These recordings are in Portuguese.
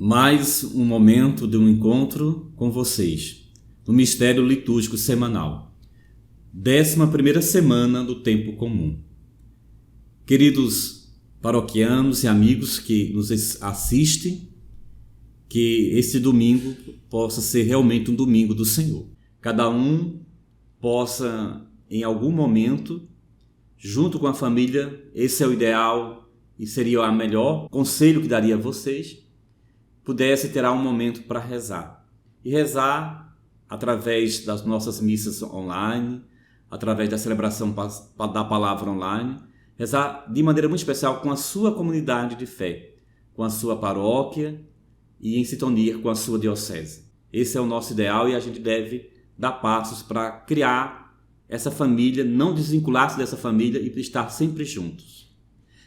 mais um momento de um encontro com vocês, no Mistério Litúrgico Semanal, 11ª semana do Tempo Comum. Queridos paroquianos e amigos que nos assistem, que este domingo possa ser realmente um domingo do Senhor. Cada um possa, em algum momento, junto com a família, esse é o ideal e seria o melhor conselho que daria a vocês, pudesse ter um momento para rezar. E rezar através das nossas missas online, através da celebração da palavra online, rezar de maneira muito especial com a sua comunidade de fé, com a sua paróquia e em sintonia com a sua diocese. Esse é o nosso ideal e a gente deve dar passos para criar essa família, não desvincular-se dessa família e estar sempre juntos.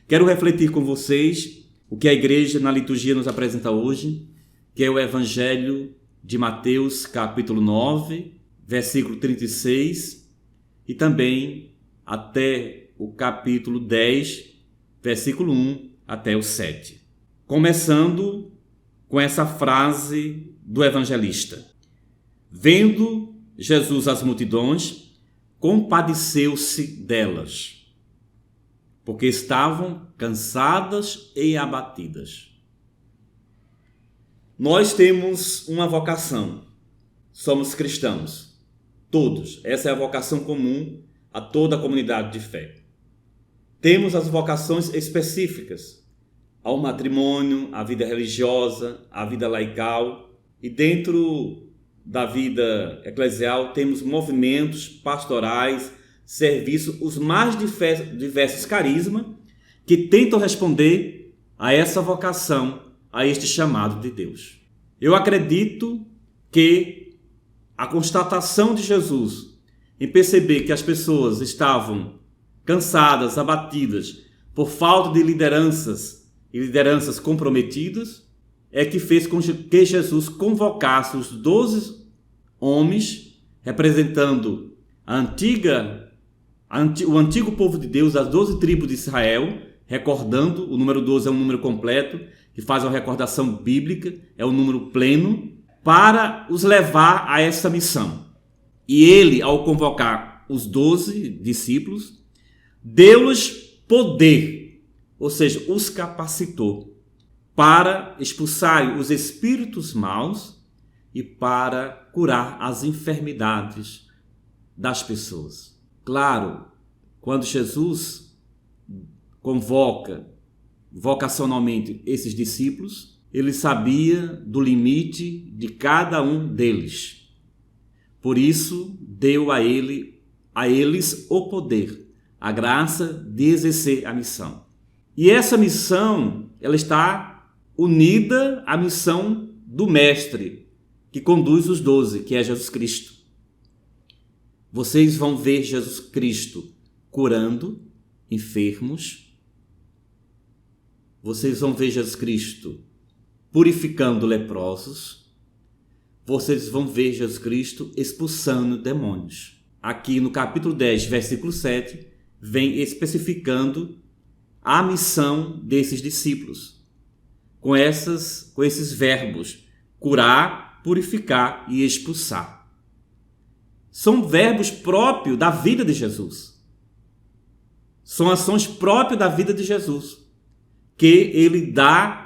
Quero refletir com vocês o que a igreja na liturgia nos apresenta hoje, que é o Evangelho de Mateus, capítulo 9, versículo 36, e também até o capítulo 10, versículo 1 até o 7. Começando com essa frase do evangelista: vendo Jesus as multidões, compadeceu-se delas, porque estavam cansadas e abatidas. Nós temos uma vocação, somos cristãos, todos. Essa é a vocação comum a toda a comunidade de fé. Temos as vocações específicas ao matrimônio, à vida religiosa, à vida laical, e dentro da vida eclesial temos movimentos pastorais, serviços, os mais diversos carismas que tentam responder a essa vocação, a este chamado de Deus. Eu acredito que a constatação de Jesus em perceber que as pessoas estavam cansadas, abatidas por falta de lideranças e lideranças comprometidas, é que fez com que Jesus convocasse os 12 homens, representando o antigo povo de Deus, as 12 tribos de Israel, recordando, o número 12 é um número completo, que faz uma recordação bíblica, é um número pleno, para os levar a essa missão. E ele, ao convocar os 12 discípulos, deu-lhes poder, ou seja, os capacitou para expulsar os espíritos maus e para curar as enfermidades das pessoas. Claro, quando Jesus convoca vocacionalmente esses discípulos, ele sabia do limite de cada um deles. Por isso, deu a eles o poder, a graça de exercer a missão. E essa missão, ela está unida à missão do Mestre, que conduz os 12, que é Jesus Cristo. Vocês vão ver Jesus Cristo curando enfermos. Vocês vão ver Jesus Cristo purificando leprosos. Vocês vão ver Jesus Cristo expulsando demônios. Aqui no capítulo 10, versículo 7, vem especificando a missão desses discípulos, com esses verbos: curar, purificar e expulsar. São verbos próprios da vida de Jesus. São ações próprias da vida de Jesus, que ele dá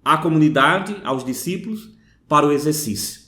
à comunidade, aos discípulos, para o exercício.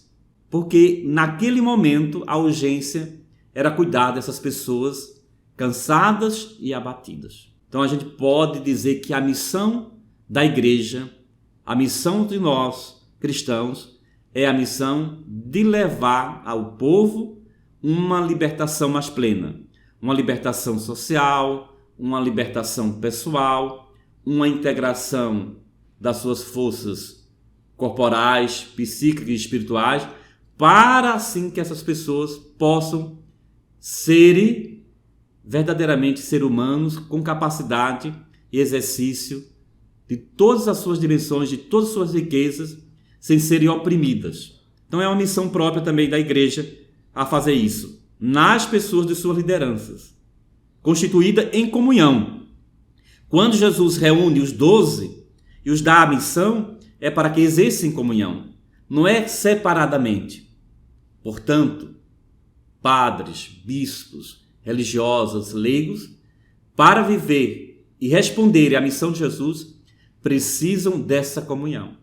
Porque naquele momento a urgência era cuidar dessas pessoas cansadas e abatidas. Então a gente pode dizer que a missão da igreja, a missão de nós cristãos, é a missão de levar ao povo uma libertação mais plena, uma libertação social, uma libertação pessoal, uma integração das suas forças corporais, psíquicas e espirituais, para assim que essas pessoas possam ser verdadeiramente seres humanos com capacidade e exercício de todas as suas dimensões, de todas as suas riquezas, sem serem oprimidas. Então é uma missão própria também da igreja a fazer isso, nas pessoas de suas lideranças, constituída em comunhão. Quando Jesus reúne os 12, e os dá a missão é para que exerçam comunhão, não é separadamente. Portanto, padres, bispos, religiosos, leigos, para viver e responderem à missão de Jesus, precisam dessa comunhão.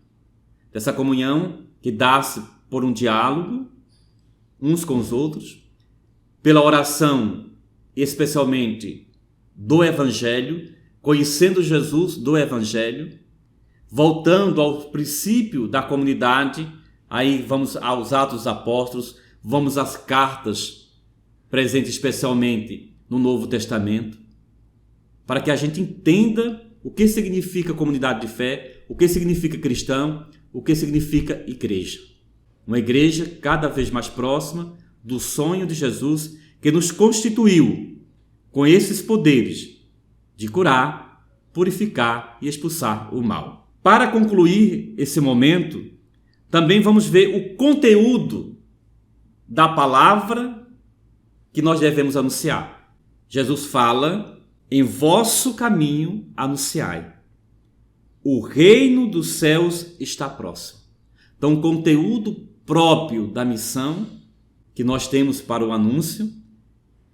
Dessa comunhão que dá-se por um diálogo uns com os outros, pela oração, especialmente do Evangelho, conhecendo Jesus do Evangelho, voltando ao princípio da comunidade, aí vamos aos Atos dos Apóstolos, vamos às cartas presentes especialmente no Novo Testamento, para que a gente entenda o que significa comunidade de fé, o que significa cristão, o que significa igreja. Uma igreja cada vez mais próxima do sonho de Jesus, que nos constituiu com esses poderes de curar, purificar e expulsar o mal. Para concluir esse momento, também vamos ver o conteúdo da palavra que nós devemos anunciar. Jesus fala: em vosso caminho anunciai. O reino dos céus está próximo. Então, o conteúdo próprio da missão que nós temos para o anúncio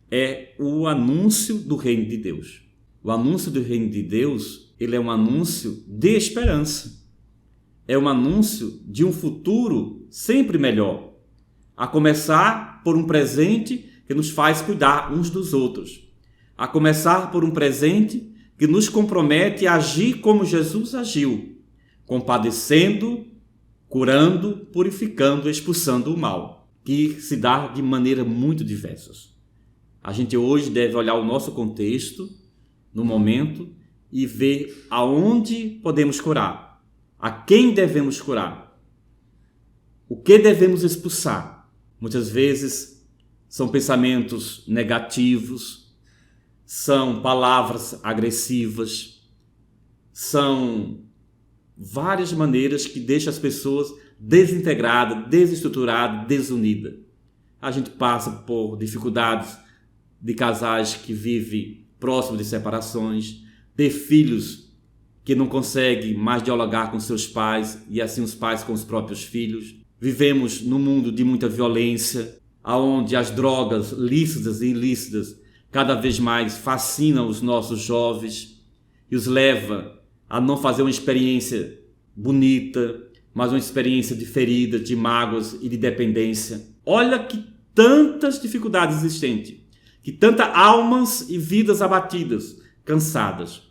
é o anúncio do reino de Deus. O anúncio do reino de Deus, ele é um anúncio de esperança. É um anúncio de um futuro sempre melhor. A começar por um presente que nos faz cuidar uns dos outros. A começar por um presente que nos compromete a agir como Jesus agiu, compadecendo, curando, purificando, expulsando o mal, que se dá de maneira muito diversas. A gente hoje deve olhar o nosso contexto, no momento, e ver aonde podemos curar, a quem devemos curar, o que devemos expulsar. Muitas vezes são pensamentos negativos, são palavras agressivas, são várias maneiras que deixam as pessoas desintegradas, desestruturadas, desunidas. A gente passa por dificuldades de casais que vivem próximos de separações, de filhos que não conseguem mais dialogar com seus pais e assim os pais com os próprios filhos. Vivemos num mundo de muita violência, onde as drogas lícitas e ilícitas cada vez mais fascinam os nossos jovens e os leva a não fazer uma experiência bonita, mas uma experiência de ferida, de mágoas e de dependência. Olha que tantas dificuldades existentes, que tantas almas e vidas abatidas, cansadas.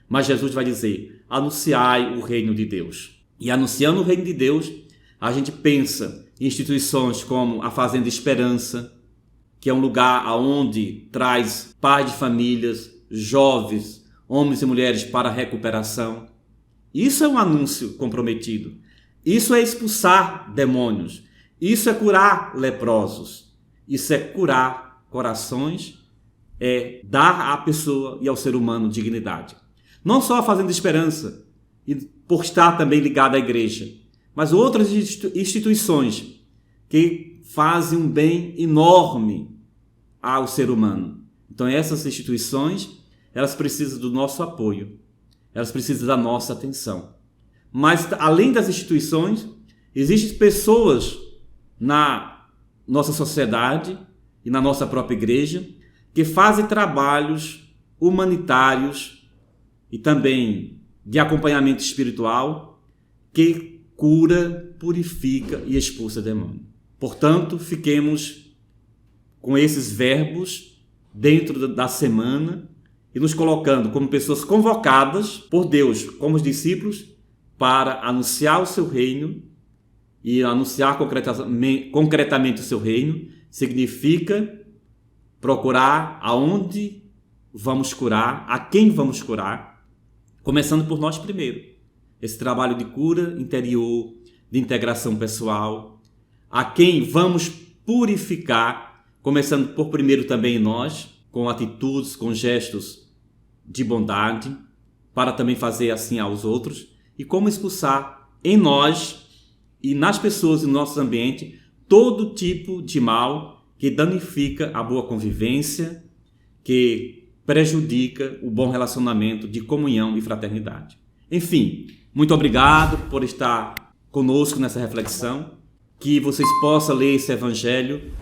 Mas Jesus vai dizer: anunciai o reino de Deus. E anunciando o reino de Deus, a gente pensa em instituições como a Fazenda Esperança, que é um lugar onde traz pais de famílias, jovens, homens e mulheres para a recuperação. Isso é um anúncio comprometido. Isso é expulsar demônios. Isso é curar leprosos. Isso é curar corações, é dar à pessoa e ao ser humano dignidade. Não só a Fazenda Esperança, e por estar também ligada à igreja, mas outras instituições que fazem um bem enorme ao ser humano. Então essas instituições, elas precisam do nosso apoio, elas precisam da nossa atenção. Mas além das instituições, existem pessoas na nossa sociedade e na nossa própria igreja que fazem trabalhos humanitários e também de acompanhamento espiritual que cura, purifica e expulsa demônio. Portanto, fiquemos com esses verbos dentro da semana e nos colocando como pessoas convocadas por Deus, como os discípulos, para anunciar o seu reino. E anunciar concretamente o seu reino significa procurar aonde vamos curar, a quem vamos curar, começando por nós primeiro. Esse trabalho de cura interior, de integração pessoal, a quem vamos purificar, começando por primeiro também nós, com atitudes, com gestos de bondade, para também fazer assim aos outros, e como expulsar em nós e nas pessoas e no nosso ambiente todo tipo de mal que danifica a boa convivência, que prejudica o bom relacionamento de comunhão e fraternidade. Enfim, Muito obrigado por estar conosco nessa reflexão. Que vocês possam ler esse evangelho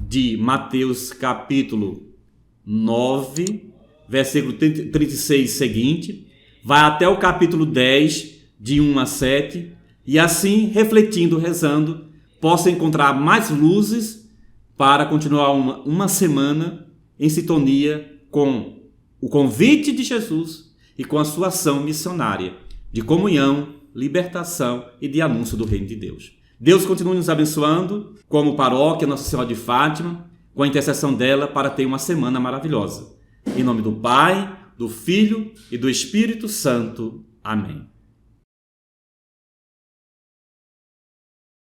de Mateus capítulo 9, versículo 36 seguinte, vai até o capítulo 10, de 1 a 7, e assim, refletindo, rezando, possa encontrar mais luzes para continuar uma semana em sintonia com o convite de Jesus e com a sua ação missionária de comunhão, libertação e de anúncio do reino de Deus. Deus continue nos abençoando, como paróquia Nossa Senhora de Fátima, com a intercessão dela para ter uma semana maravilhosa. Em nome do Pai, do Filho e do Espírito Santo. Amém.